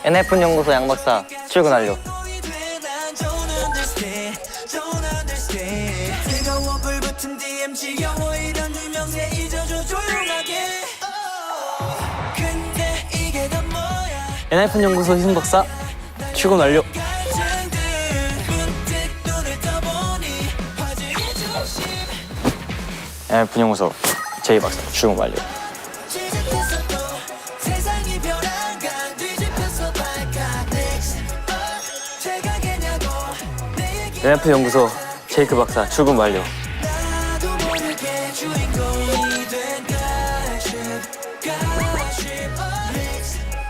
NF 연구소 양 박사 출근 완료. NF 연구소 희승 박사 출근 완료. NF 연구소 제이 박사 출근 완료. NF 연구소 제이크 박사 출근 완료.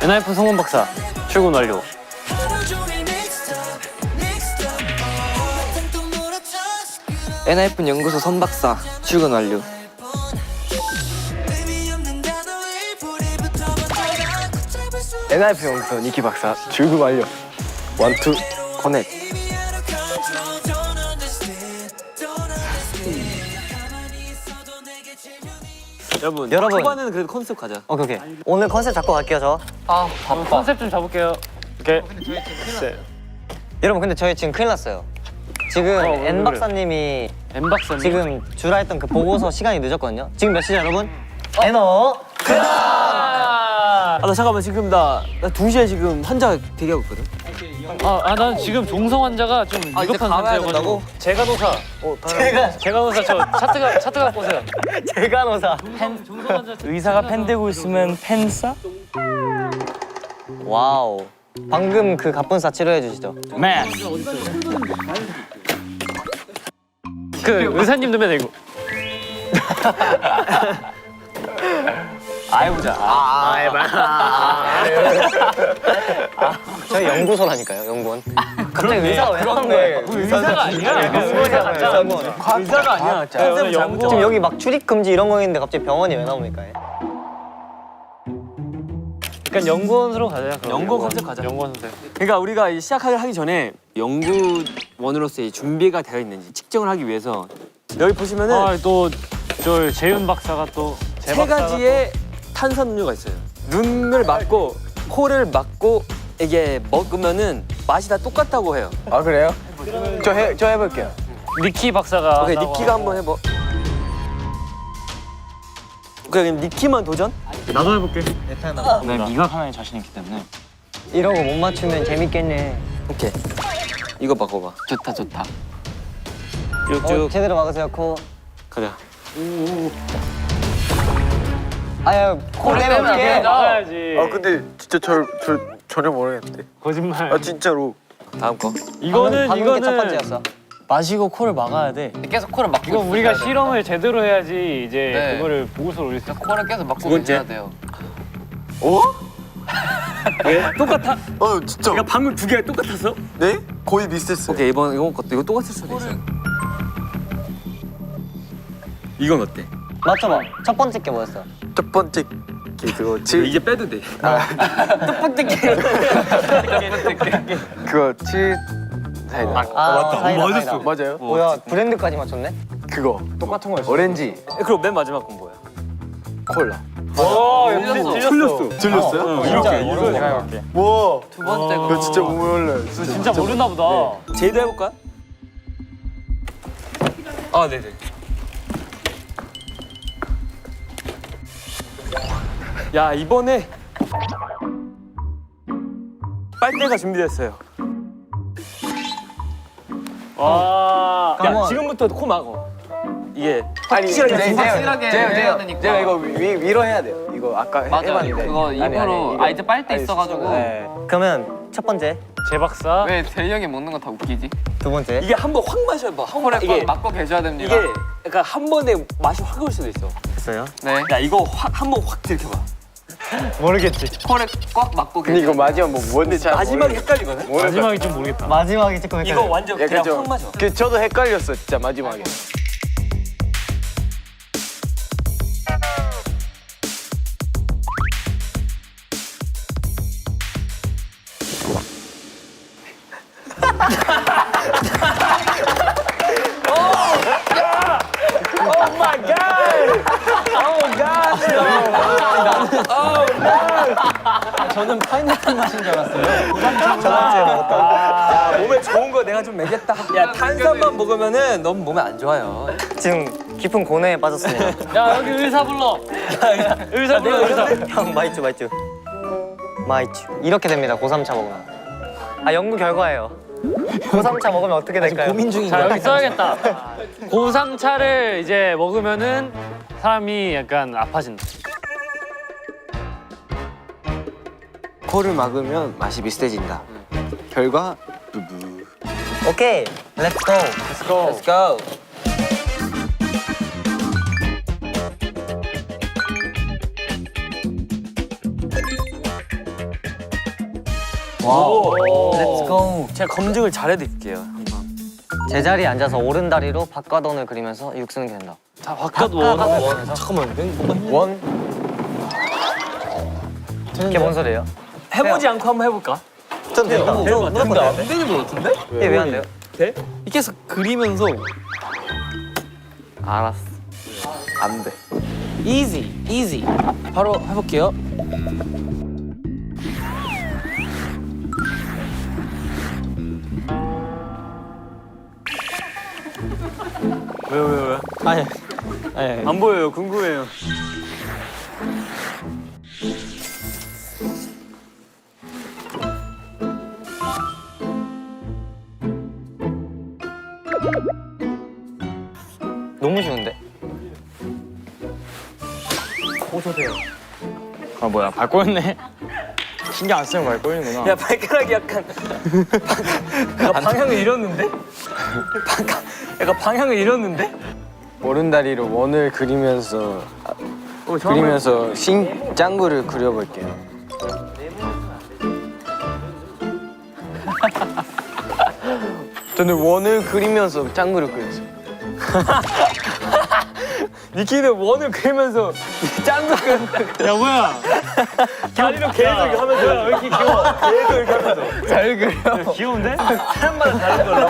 NF 성원 박사 출근 완료. NF 연구소 선 박사 출근 완료. NF 연구소 니키 박사 출근 완료. 원투 커넥. 여러분 초반에는 그래도 컨셉 가자. 오케이. 오늘 컨셉 잡고 갈게요 저. 컨셉 좀 잡을게요. 오케이. 여러분 근데 저희 지금 큰일 났어요. 지금 N 박사님이 M 박사님. 지금 주라 했던 그 보고서 시간이 늦었거든요. 지금 몇 시죠 여러분? NO 나 잠깐만 지금 나 2시에 지금 환자 대기하고 있거든. 난 지금 종성 환자가 좀 이제 위급한 가봐야 상태여가지고. 된다고? 제가노사. 제가노사 저 차트가 보세요. 제간호사. 종성 환자. 의사가 펜 들고 있으면 펜사? 와우. 방금 그 갑분싸 치료해 주시죠. 맨. 그 의사님도 맨 이거. 해보자. 저희 연구소라니까요 연구원. 갑자기 의사가 왜 나오는 거예요? 의사가 아니야. 의사가 아니야. 컨셉 잘못 지금 여기 막 출입 금지 이런 거 있는데 갑자기 병원이 왜 나옵니까? 그러니까 연구원으로 가자. 그럼. 연구원 컨셉 가자. 연구원 선생. 그러니까 우리가 이 시작하기 전에 연구원으로서의 준비가 되어 있는지 측정을 하기 위해서 여기 보시면은 또 재윤 박사가 또 세 가지의 탄산음료가 있어요. 눈을 막고 코를 막고 이게 먹으면은 맛이 다 똑같다고 해요. 아 그래요? 저 해볼게요. 니키 박사가. 오케이 니키가 한번 해봐. 오케이 그럼 니키만 도전? 나도 해볼게. 난 미각 하나에 자신 있기 때문에. 이런 거 못 맞추면 재밌겠네. 오케이 이거 바꿔봐. 좋다. 쭉쭉 제대로 막으세요 코. 가자. 아유 코 내면 어떡해. 나가야지. 아 근데 진짜 저 전혀 모르겠는데. 거짓말. 아 진짜로. 다음 거. 방금 게첫 번째였어. 마시고 코를 막아야 돼. 계속 코를 막고 이거 우리가 실험을 제대로 해야지 이제 네. 그거를 보고서로 올릴 수 있어. 코를 계속 막고 두 번째. 계셔야 돼요. 똑같아. 진짜. 내가 방금 두 개가 똑같았어? 네? 거의 비슷했어요. 오케이 이거 똑같을 수도 있어. 이건 어때? 맞춰봐. 첫 번째 게 뭐였어? 첫 번째 게 그거 칠. 이제 빼도 돼. 그거 칠 사이다. 맞다. 사이다. 맞아요? 뭐야 브랜드까지 맞췄네? 그거 똑같은 거였어. 오렌지 그럼 맨 마지막 건 뭐야? 콜라. 틀렸어. 들렸어요? 이렇게 이거 내가 해볼게. 와. 두 번째 거. 나 진짜 못 몰라요. 진짜 모르나 보다. 제이도 해볼까? 아 네네. 야 이번에 빨대가 준비됐어요. 와. 야 지금부터 코 막어. 이게 아니 확실하게 해야 되니까. 제가 이거 위로 해야 돼요. 이거 아까 맞아. 해봤는데. 그거 입으로 이제 빨대 있어가지고. 네. 그러면 첫 번째, 제 박사. 왜 대희 형이 먹는 거 다 웃기지? 두 번째. 이게 한 번 확 마셔봐. 코를 이게 꽉 막고 계셔야 됩니다. 이게 약간 한 번에 맛이 확 올 수도 있어. 됐어요? 네. 야 이거 한 번 확 들켜봐. 모르겠지. 코를 꽉 막고 근데 계셔야 이거 마지막 뭔데 잘 마지막에 헷갈리거든. 마지막이 좀 모르겠다. 마지막이 조금 헷갈려. 이거 완전 그냥 확 마셔. 저도 헷갈렸어 진짜 마지막에. Oh my god! Oh gosh! No! Oh no! 저는 파인애플 맛인 줄 알았어요. 아, 야, 몸에 좋은 거 내가 좀 먹였다. 야, 탄산만 먹으면은 너무 몸에 안 좋아요. 지금 깊은 고뇌에 빠졌습니다. 야 여기 의사 불러. 의사 불러 의사. 형 마이쮸. 이렇게 됩니다. 고3차 먹으면. 아 연구 결과예요. 고3차 먹으면 어떻게 될까요? 고민 중인 자 거야. 여기 써야겠다. 고3차를 이제 먹으면은 사람이 약간 아파진다. 코를 막으면 맛이 비슷해진다. 결과 부부. 오케이, 렛츠 고. Let's go. 렛츠 고. 제가 검증을 잘해드릴게요. 제자리에 앉아서 오른다리로 박과돈을 그리면서 육 쓰는 게 된다. 자 바깥 원. 잠깐만, 뭐가 했냐? 원. 그게 뭔 소리예요? 해보지 않고 한번 해볼까? 전 된다. 근데 안 되는 거 같은데? 이게 왜 안 돼요? 돼? 이렇게 해서 그리면서 알았어. 안 돼. easy. 바로 해볼게요. 왜요? 아니. 안 보여요. 궁금해요. 너무 쉬운데? 아 뭐야 발 꼬였네. 신경 안 쓰면 발 꼬이는구나. 야, 발가락이 약간 방향을 잃었는데? 약간 방향을 잃었는데? 오른다리로 원을 그리면서 짱구를 그려볼게요. 저는 원을 그리면서 짱구를 그렸어요. 니키는 원을 그리면서 짱구 그린다. 야 뭐야? 다리로 계속 이렇게 하면서 왜 이렇게 귀여워? 계속 이렇게 하면서 잘 그려. 귀여운데? 사람마다 다른 걸로.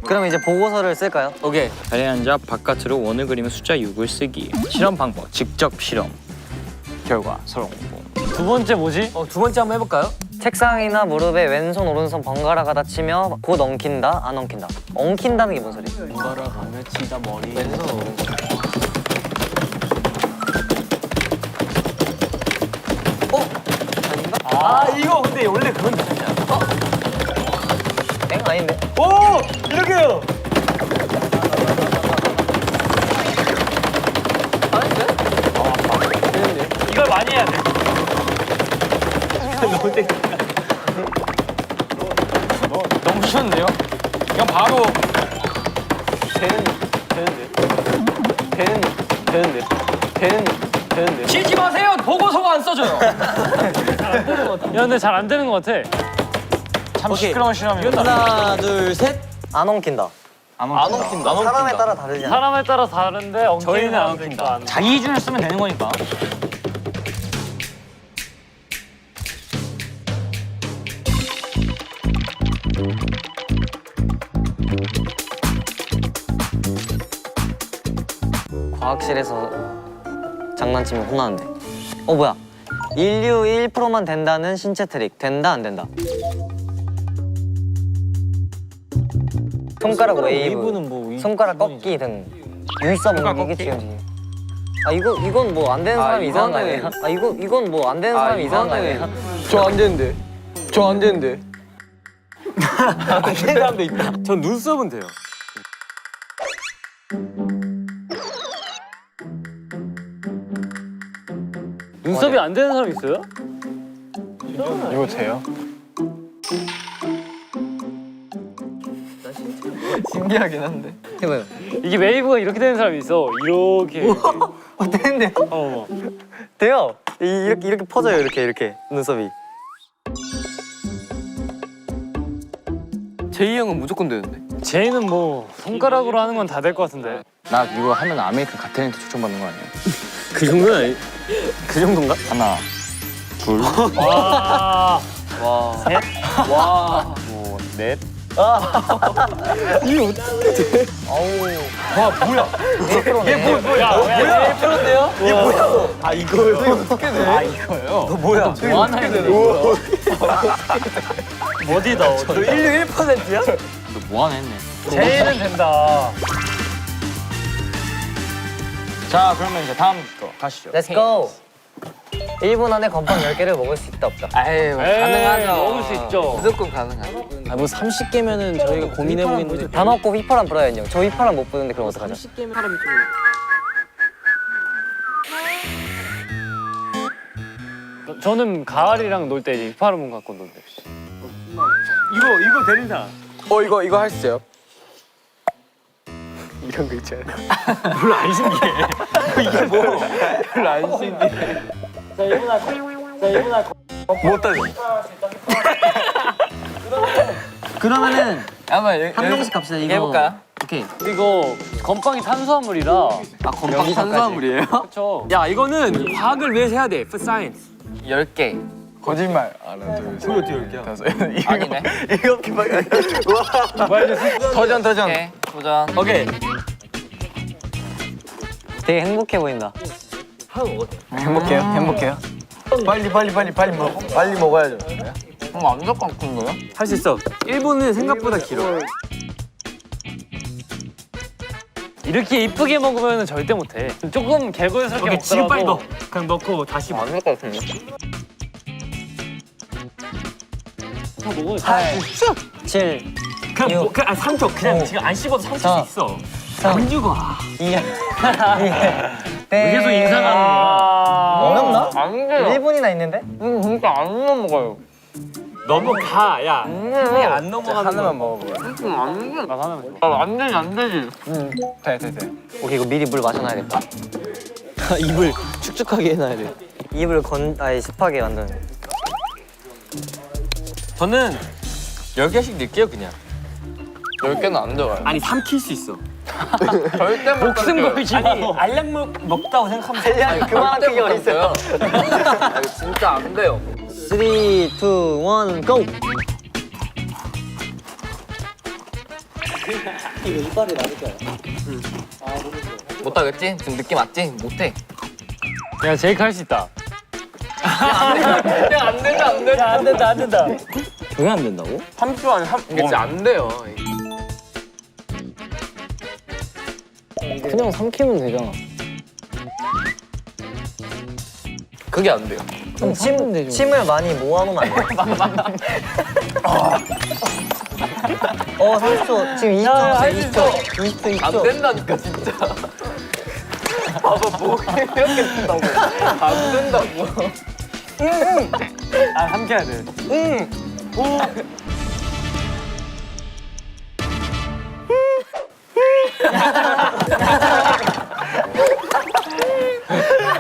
그럼 이제 보고서를 쓸까요? 오케이. 자리에 앉아 바깥으로 원을 그리며 숫자 6을 쓰기. 실험 방법, 직접 실험. 결과, 서로 공부. 두 번째 뭐지? 두 번째 한번 해볼까요? 책상이나 무릎에 왼손 오른손 번갈아 가다 치며 곧 엉킨다 안 엉킨다. 엉킨다는 게 뭔 소리예요? 번갈아 가며 치다 머리. 왼손 오른손. 아 이거 근데 원래 그건 되냐? 땡 아닌데? 오 이렇게 해요. 이걸 많이 해야 돼. 너무 쉬운데요? 그냥 바로 되는데. 치지 마세요. 보고서가 안 써져요. 야 근데 잘 안 되는 것 같아. 참 시끄러운 실험이다. 하나 둘 셋. 안 엉킨다. 안 엉킨다. 사람에 따라 다르지 않아? 사람에 따라 다른데 엉키는 저희는 안 사람도 있고 안 자기 기준을 쓰면 되는 거니까. 과학실에서 장난치면 혼나는데. 뭐야? 인류 1%만 된다는 신체 트릭. 된다 안 된다? 손가락 웨이브, 뭐 손가락 꺾기 등 유의성 움직이기 지금. 이건 뭐 안 되는 사람이 이상한 거 아니에요? 이건 뭐 안 되는 사람이 이상한 거 아니에요? 저 안 되는데. 저 안 되는데. 안 되는 사람도 있다. 전 눈썹은 돼요. 눈썹이 안 되는 사람 있어요? 이거 돼요? 신기하긴 한데. 해봐요. 이게 웨이브가 이렇게 되는 사람이 있어. 이렇게. 되는데요? 어. 돼요. 이렇게 퍼져요. 이렇게 눈썹이. 제이 형은 무조건 되는데. 제이는 뭐 손가락으로 하는 건 다 될 것 같은데. 나 이거 하면 아메리칸 가텐한테 추천받는 거 아니야? 그 정도는 아니. 그 정도인가? 하나, 둘, 와. 와. 셋? 와. 뭐, 넷, 뭐하네 했네. 제일은 된다. 자, 그러면 이제 다음 거 가시죠. Let's go. 1분 안에 건빵 10개를 먹을 수 있다 없다. 에이, 가능하죠. 먹을 수 있죠. 무조건 가능하죠. 아, 뭐 30개면은 저희가 고민해보고 있는데. 다 먹고 휘파람 불어야 인형. 저 휘파람 못 부는데 그럼 어떡하죠? 저는 가을이랑 놀 때 이제 휘파람 갖고 놀는데. 이거 되는 사람. 이거 할 수 있어요? 이런 거 있잖아요. 별로 안 신기해. 별로 안 신기해. 그러면은 한번 한 명씩 갑시다. 이거 해볼까요? 오케이. 이거 건빵이 탄수화물이라. 아, 건빵 탄수화물이에요? 그렇죠. 야, 이거는 과학을 위해서 해야 돼. For science. 10개. 거짓말. 하나, 둘, 셋. 그것도 10개. 다섯. 아니네. 7개밖에. 도전. 오케이, 도전. 오케이. 되게 행복해 보인다. 행복해요. 빨리 먹어야죠. 완전 깎은 거야? 할 수 있어. 1분은 생각보다 길어. 이렇게 이쁘게 먹으면 절대 못해. 조금 개구리스럽게 먹더라도. 지금 빨리 넣어. 그냥 넣고 다시 먹어. 안될 것 같은데. 다 먹어. 7, 그냥 3초. 그냥 지금 안 씹어도 3초 수 있어. 안 죽어. 2, 계속 인상하는 거야. 어렵나? 안 돼요. 1분이나 있는데? 진짜 안 넘어가요. 넘어가, 야. 이게 안 넘어가는 하나만 먹어봐요. 안 돼. 나도 하나만 줘. 안 되지, 안 되지. 돼. 오케이, 이거 미리 물 마셔놔야겠다. 입을 축축하게 해놔야 돼. 입을 습하게 만드는. 저는 10개씩 넣을게요, 그냥. 10개는 안 들어가요. 아니, 삼킬 수 있어. 절대 못 목숨 걸지 마. 아니, 알약 먹다고 생각하면 돼. 그냥 그만한 크기 어딨어요? 진짜 안 돼요. 3, 2, 1, GO! 못하겠지? 지금 느낌 왔지? 못해. 야, 제이크 할 수 있다. 안 된다. 안 된다. 그게 안 된다고? 30초 안에 이게 진짜 안 돼요. 그냥 삼키면 되잖아. 그게 안 돼요. 그럼 침을 많이 모아놓으면 안 돼? 30초. 지금 20초. 안 된다니까, 진짜. 봐봐, 뭐 이렇게 된다고. 안 된다고. 아, 삼켜야 돼.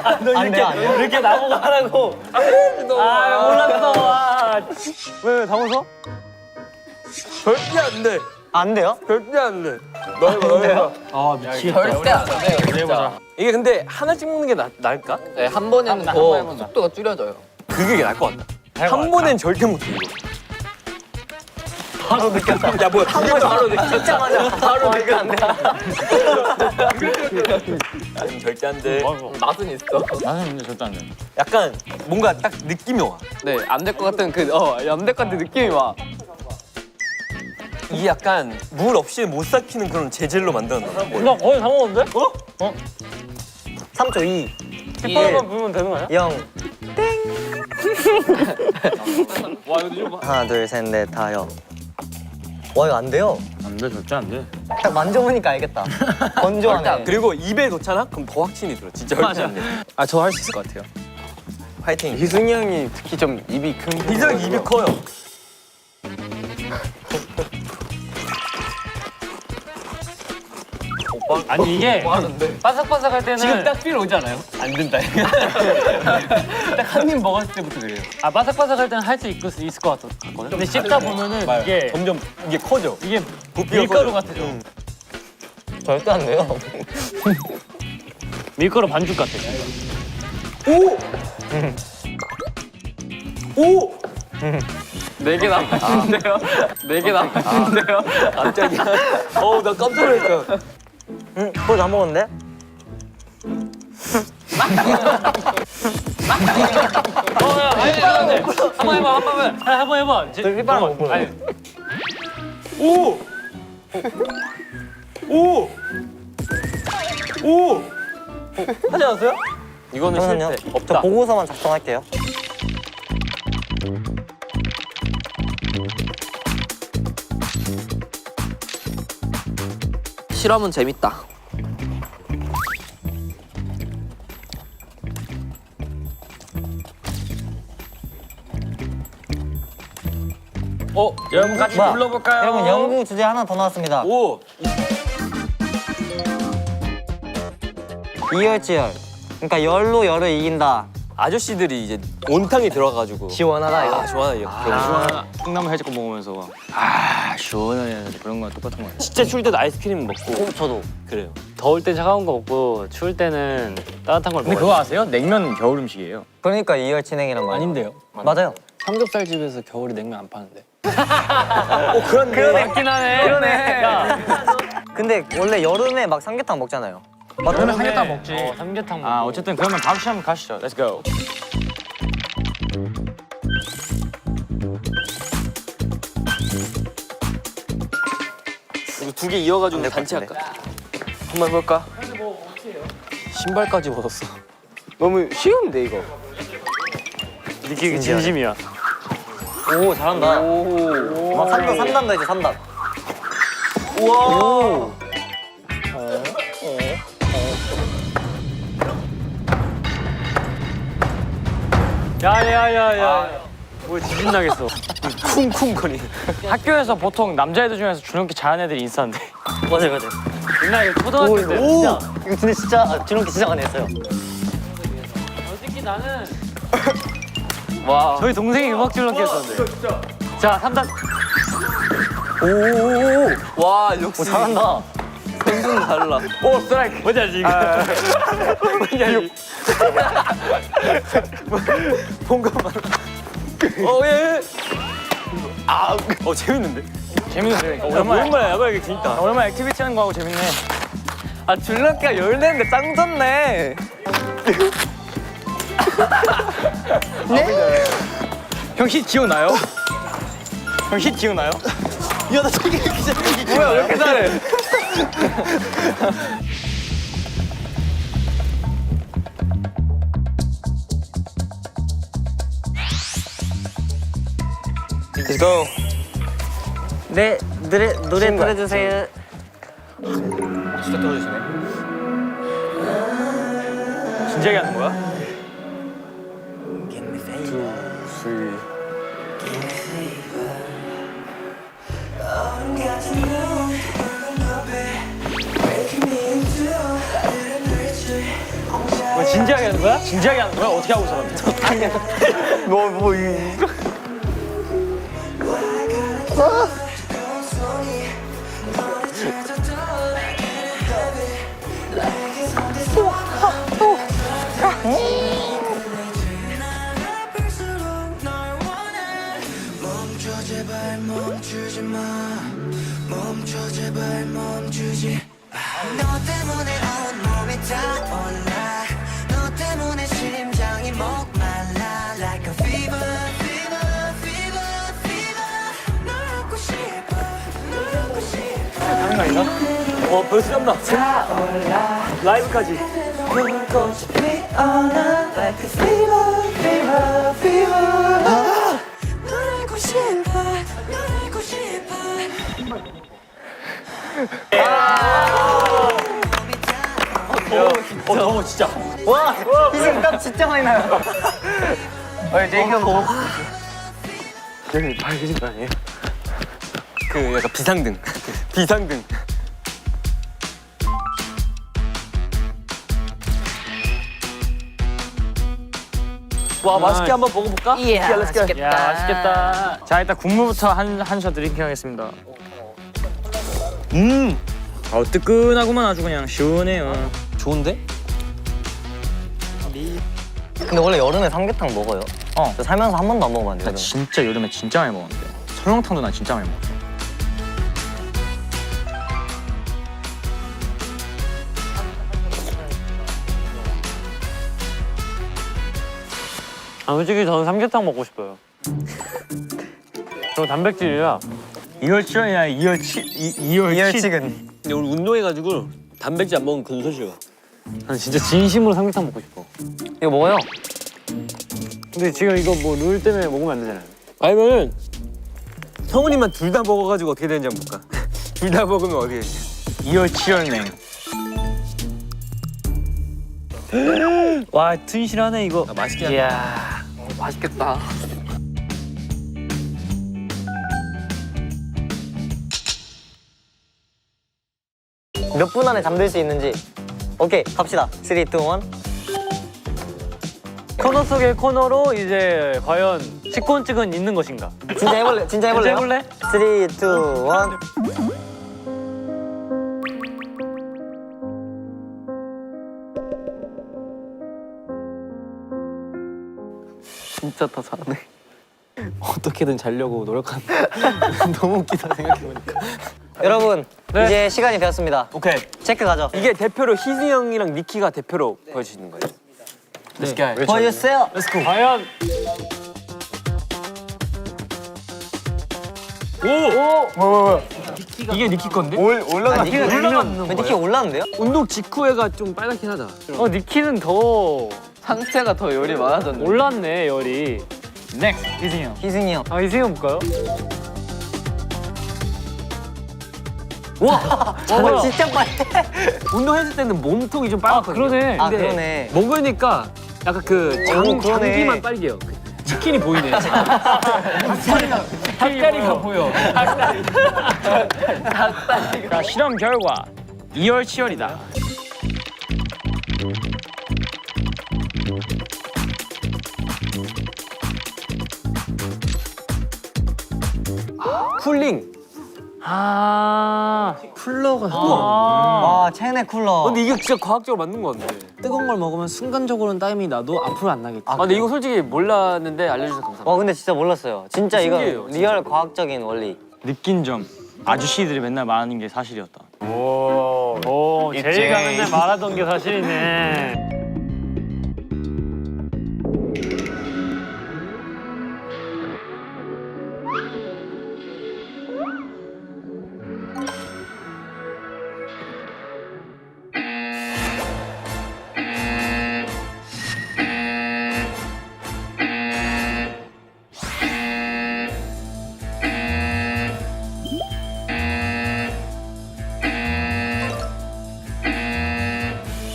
안 돼, 안 돼. 이렇게 나보고 하라고. 아, 몰랐어. 왜, 다 웃어? 절대 안 돼. 안 돼요? 절대 안 돼. 너해봐. 아, 미치겠다. 절대 안 돼요, 진짜. 이게 근데 하나씩 먹는 게 나을까? 네, 한 번에는 더 속도가 줄여져요. 그게 나을 것 같다. 한 번엔 절대 못해, 이거. 바로 느꼈다. 야, 뭐야, 한 번에 바로 느꼈다. 진짜마자 바로 느꼈는데. 아니, 절대 안 돼. 맛은 있어. 나는 근데 절대 안 돼. 약간 뭔가 딱 느낌이 와. 네, 안 될 것 같은 안 될 것 같은 느낌이 와. 이게 약간 물 없이 못 삭히는 그런 재질로 만들었나 봐. 나 거의 다 먹었는데? 3초 2, 휘파람만 불면 되는 거야? 0. 와, 이거 좀 하나, 둘, 셋, 넷, 다, 여. 와, 이거 안 돼요. 안 돼, 절대 안 돼. 딱 만져보니까 알겠다. 건조하네. 그리고 입에 넣잖아? 그럼 더 확신이 들어. 진짜 절대 안 돼. 아, 저 할 수 있을 것 같아요. 화이팅. 희승이 형이 특히 좀 입이 큰. 이상 입이 커요. 아니, 이게 바삭바삭할 때는. 지금 딱 필 오지 않아요? 안 된다. 딱 한 입 먹었을 때부터 그래요. 아, 바삭바삭할 때는 할 수 있을 것 같거든? 근데 씹다 보면은 이게. 점점 이게 커져. 이게 부피가 밀가루 커져. 같아, 좀. 절대 안 돼요. 밀가루 반죽 같아. 오! 4개 남았는데요. 4개 남았는데요. 깜짝이야. 어우 나 깜짝 놀랐어. 그거 다 먹었는데? 한번 해봐, 한번 해봐. 되게 빨리 먹고. 아니, 오! 오! 오! 하지 않았어요? 이거는 잠깐만요. 실패. 저 없다. 보고서만 작성할게요. 실험은 재밌다. 여러분 같이 뭐야? 불러볼까요? 여러분 연구 주제 하나 더 나왔습니다. 오! 이열치열. 그러니까 열로 열을 이긴다. 아저씨들이 이제 온탕이 들어가가지고 시원하다 이거. 아 시원하다 이거. 시원한 콩나물 해장국 먹으면서 시원하네 그런 거랑 똑같은 거예요. 진짜 추울 때도 아이스크림 먹고 저도. 그래요. 더울 땐 차가운 거 먹고 추울 때는 따뜻한 걸 근데 먹어요. 그거 아세요? 냉면 겨울 음식이에요. 그러니까 이열치냉이란 말. 아닌데요. 맞아요. 삼겹살 집에서 겨울에 냉면 안 파는데. 그러네. 맞긴 하네. 그러네. 야, 근데 원래 여름에 막 삼계탕 먹잖아요. 맞아요. 삼계탕 먹지. 삼계탕 먹고. 아 어쨌든 그러면 다음 시간 한번 가시죠. Let's go. 이거 2개 이어가지고 안될것 단체 같은데. 할까? 한번 해볼까? 신발까지 벗었어. 너무 쉬운데 이거. 니키 진심이야. 오 잘한다. 오. 3단 이제 3단. 우와. 야야야야. 뭐 지진 나겠어. 쿵쿵거리는. 학교에서 보통 남자애들 중에서 주눅기 잘하는 애들이 있었는데 맞아요. 옛날에 초등학교 때. 이거 근데 진짜 주렁기 진짜 많이 했어요. 솔직히 나는 와. 저희 동생이 음악 줄넘기 했었는데. 자, 3단. 와 역시 잘한다. 완전 달라. 오, 스트라이크. 뭔지 알지, 이거? 뭔지 알지? 예. 아, 재밌는데? 재밌는데 오랜만에 야구 얘기 재밌다. 오랜만에 액티비티 하는 거하고 재밌네. 아 줄넘기가 14인데 짱 좋네. 형 힛 기억나요? 형 힛 기억나요? 야나 저기 진짜 뭐야 왜 이렇게 잘해? Let's go. 네 노래 틀어주세요. 진짜 떨어지시네. 진지하게 하는 거야? 뭐 진지하게 하는 거야? 진지하게 하는 거야? 어떻게 하고 있어? 뭐 멈춰 제발 멈추지 너 때문에 온몸이 타올라 너 때문에 심장이 목말라 Like a fever, fever, fever, fever 널 안고 싶어 널 안고 싶어 벌써 땀나. 라이브까지. 불꽃이 피어나 Like a fever, fever, fever 널 알고 싶어 널 알고 싶어 더워, 진짜. 와 이제 땀 진짜 많이 나요. 제이크 뭐? 여기 밝으신 거 아니에요? 그 약간 비상등. 비상등. 와, 맛있게 한번 먹어볼까? 이야, 맛있겠다. 야, 맛있겠다. 자 일단 국물부터 한샷 드링킹 하겠습니다. 뜨끈하구만 아주 그냥 시원해요. 좋은데? 근데 원래 여름에 삼계탕 먹어요? 어. 저 살면서 한 번도 안 먹어봤는데. 나 진짜 여름에 진짜 많이 먹었는데. 설렁탕도 난 진짜 많이 먹었어. 아, 솔직히 저는 삼계탕 먹고 싶어요. 저 단백질이라. 이열치열이야 이열치근. 근데 우리 운동해가지고 단백질 안 먹으면 근소시가. 난 진짜 진심으로 삼계탕 먹고 싶어. 이거 먹어요? 근데 지금 이거 뭐 룰 때문에 먹으면 안 되잖아요. 아니면 성훈이만 둘 다 먹어가지고 어떻게 되는지 한번 볼까? 둘 다 먹으면 어떻게 되지? 이열치열냉. 와, 튼실하네 이거. 맛있게 하네. 이야. 맛있겠다. 몇 분 안에 잠들 수 있는지. 오케이, 갑시다. 3, 2, 1. 코너 속의 코너로 이제 과연 식곤증은 있는 것인가? 진짜 해볼래? 진짜 해볼래요? 해볼래? 3, 2, 1. 진짜 다 잘하네. 어떻게든 자려고 노력하는. 너무 웃기다 생각해보니까. 여러분, 네. 이제 시간이 되었습니다. 오케이. 체크 가죠. 이게 대표로 희승이 형이랑 니키가 대표로 보여주시는 거예요. 네. 보여주세요. 과연 이게 니키 건데? 니키 올랐는데요? 운동 직후에가 좀 빨갛긴 하다. 니키는 더 상체가 더 열이 많아졌네. 올랐네 열이. 넥스트 희승이 형. 희승이 형. 아, 이승현 볼까요? 와, 뭐야? 진짜 빨리. 운동했을 때는 몸통이 좀 아, 빨갛거든요. 그러네. 아, 그러네. 먹으니까 약간 그 오, 그러네. 장기만 빨개요. 그 치킨이 보이네. 닭다리가 보여. 자, 실험 결과 이열치열이다. 쿨링. 아, 쿨러가 와, 체내 쿨러. 근데 이게 진짜 과학적으로 맞는 거 같네. 뜨거운 걸 먹으면 순간적으로는 땀이 나도 앞으로 안 나겠지. 아, 근데 이거 솔직히 몰랐는데 알려주셔서 감사합니다. 와, 근데 진짜 몰랐어요. 진짜 신기해요, 이건 진짜. 리얼 과학적인 원리. 느낀 점. 아저씨들이 맨날 말하는 게 사실이었다. 오, 제이가 맨날 말하던 게 사실이네.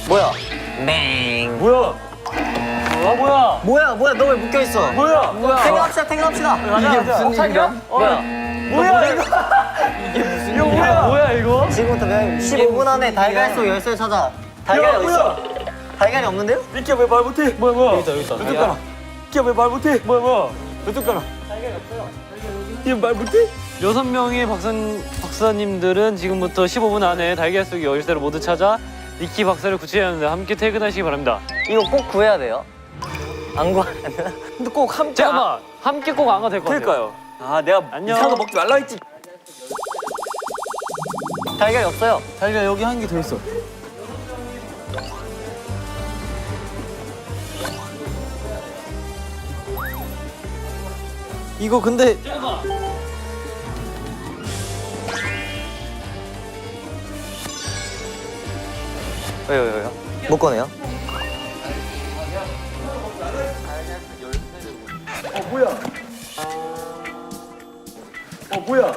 뭐야? 맹. 뭐야? 아, 뭐야? 뭐야? 너 왜 묶여 있어? 뭐야? 퇴근합시다. 퇴근합시다. 이게 무슨 일이야? 뭐야? 뭐야 이거? 이거 뭐야? 뭐야 이거? 지금부터 15분 안에 달걀 속 열쇠를 찾아. 달걀이 어디 있어? 달걀이 없는데요? 니키야 왜 말 못해? 뭐야? 여기 있다. 뚜뚜까라. 니키야 왜 말 못해? 뭐야? 뚜뚜까라. 얘말 못해? 6명의 박사님들은 지금부터 15분 안에 달걀 속 열쇠를 모두 찾아 니키 박사를 구출해야 하는데 함께 퇴근하시기 바랍니다. 이거 꼭 구해야 돼요. 안 구하면 근데 꼭 함께. 잠깐만, 함께 꼭 안 가도 될 것 같아요. 그러니까요. 아 내가 안녕. 이상한 거 먹지 말라 했지. 달걀이 없어요. 달걀 여기 한 개 더 있어. 이거 근데 왜요? 못 꺼내요? 뭐야?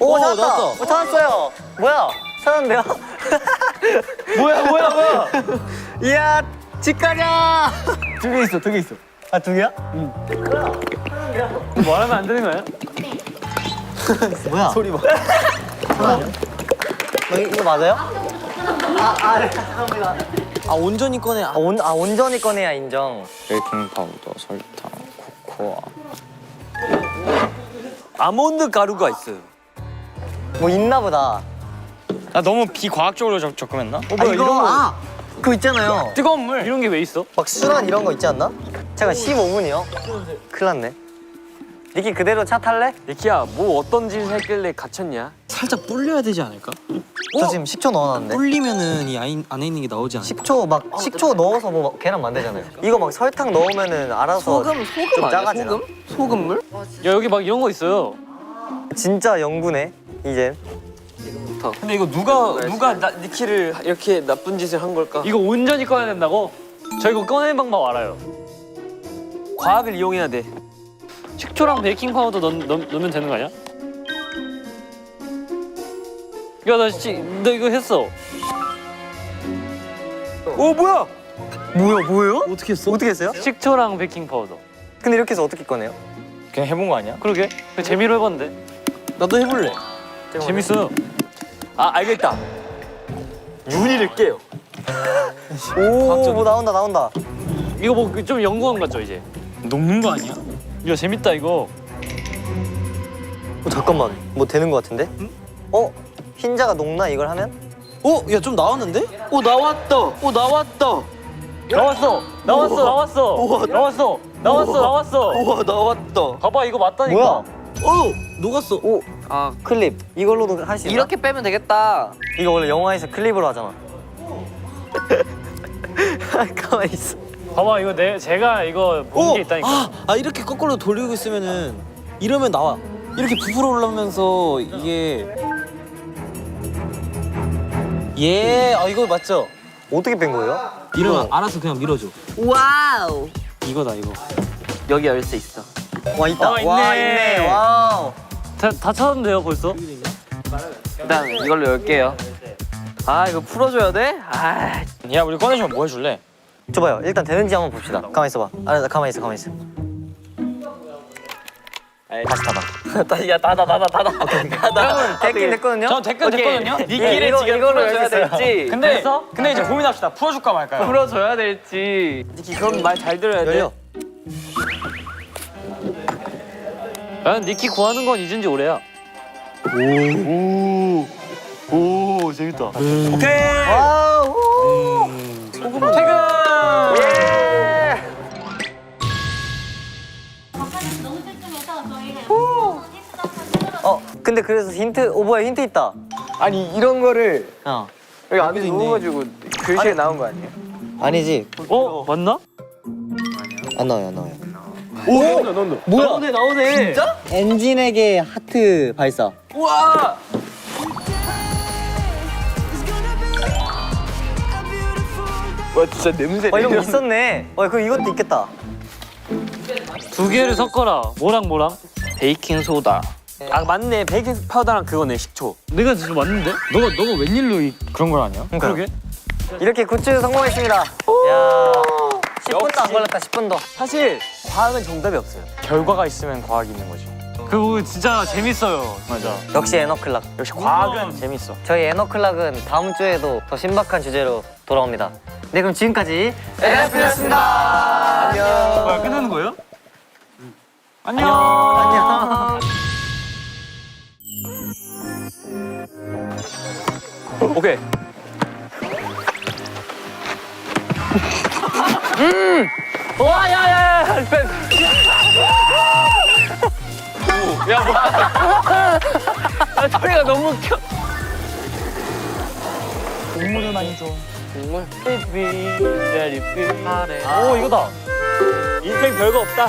오, 찾았다. 나왔다. 오, 찾았어요. 뭐야? 찾았는데요? 뭐야? 이야, 집 가자. 두 개 있어, 두 개 있어. 아, 두 개야? 말하면 안 되는 거야? 뭐야? 소리 봐. 이거 맞아요? 네, 죄송합니다. 아 온전히 꺼내. 온전히 꺼내야 인정. 베이킹 파우더, 설탕, 코코아. 아몬드 가루가 있어요. 뭐 있나 보다. 나 너무 비과학적으로 접근했나? 아 이거 그거 있잖아요. 뜨거운 물. 이런 게 왜 있어? 막 순환 이런 거 있지 않나? 제가 15분이요. 큰일 났네. 니키 그대로 차 탈래? 니키야, 뭐 어떤 짓을 했길래 갇혔냐? 살짝 불려야 되지 않을까? 저 지금 10초 넣어놨는데. 불리면은 이 안에 있는 게 나오지 않을까? 10초 막 식초 넣어서 뭐 계란 만들잖아요. 이거 막 설탕 넣으면은 알아서 좀 작아지나? 소금물? 야 여기 막 이런 거 있어요. 진짜 연구네 이제. 근데 이거 누가 니키를 이렇게 나쁜 짓을 한 걸까? 이거 온전히 꺼내야 된다고? 저 이거 꺼내는 방법 알아요. 과학을 이용해야 돼. 식초랑 베이킹 파우더 넣으면 되는 거 아니야? 야 나 이거 했어. 오 뭐야? 뭐예요? 어떻게 했어? 어떻게 했어요? 식초랑 베이킹 파우더. 근데 이렇게 해서 어떻게 꺼내요? 그냥 해본 거 아니야? 그러게. 그냥 재미로 해봤는데. 나도 해볼래. 재밌어요. 아 알겠다. 윤희를 깨요. 오, 뭐 나온다. 이거 뭐 좀 연구한 거 같죠 이제? 녹는 거 아니야? 야 재밌다 이거. 잠깐만, 뭐 되는 거 같은데? 흰자가 녹나 이걸 하면? 야 좀 나왔는데? 나왔다. 나왔어. 우와 나왔다. 봐봐 이거 맞다니까. 뭐야? 녹았어. 클립 이걸로도 할 수 있나? 이렇게 빼면 되겠다. 이거 원래 영화에서 클립으로 하잖아. 가만히 있어. 봐봐 이거 제가 이거 본 게 있다니까. 이렇게 거꾸로 돌리고 있으면은 이러면 나와. 이렇게 부풀어 올라오면서 이게 이거 맞죠? 어떻게 뺀 거예요? 이러면 알아서 그냥 밀어줘. 와우. 이거다 이거. 여기 열쇠 있어. 와 있다. 있네. 와 있네. 와우. 다 찾았는데요 벌써? 일단 이걸로 열게요. 이거 풀어줘야 돼? 야 우리 꺼내주면 뭐 해줄래? 줘봐요. 일단 되는지 한번 봅시다. 가만히 있어봐. 나 가만히 있어. 다시 닫아. 야 닫아. 여러분 됐긴 됐거든요. 전 댓글 됐거든요. 니키를 지금 풀어줘야 될지. 근데 이제 고민합시다. 풀어줄까 말까요? 풀어줘야 될지. 니키 그럼 말 잘 들어야 돼. 열려. 난 니키 구하는 건 잊은 지 오래야. 오 재밌다. 오케이. 와우. 퇴근. 너무 설정해서 저희가 테스트 근데 그래서 뭐야 힌트 있다. 아니 이런 거를 여기 안에 있네. 넣어가지고 글씨에 나온 거 아니에요? 아니지. 맞나? 안 나와요. 넣는다. 뭐야? 나오네. 진짜? 엔진에게 하트 발사. 우와. 와 진짜 냄새. 이런 거 있었네. 그럼 이것도 있겠다. 두 개를 섞어라. 뭐랑? 베이킹 소다. 맞네. 베이킹 파우더랑 그거네 식초. 내가 진짜 맞는데? 너가 웬일로 그런 걸 아냐? 그러게. 이렇게 굿즈 성공했습니다. 야, 10분도 안 걸렸다. 10분도. 사실 과학은 정답이 없어요. 결과가 있으면 과학이 있는 거지. 그거 진짜 재밌어요. 맞아. 역시 에너클락. 역시 과학은 재밌어. 저희 에너클락은 다음 주에도 더 신박한 주제로 돌아옵니다. 네, 그럼 지금까지 에너클락이었습니다. 안녕. 뭐야 끝나는 거예요? 안녕. 오케이. 와 야야야. 야 뭐야? 소리가 너무 웃겨. 국물을 많이 줘. 오 이거다. 인생 별거 없다.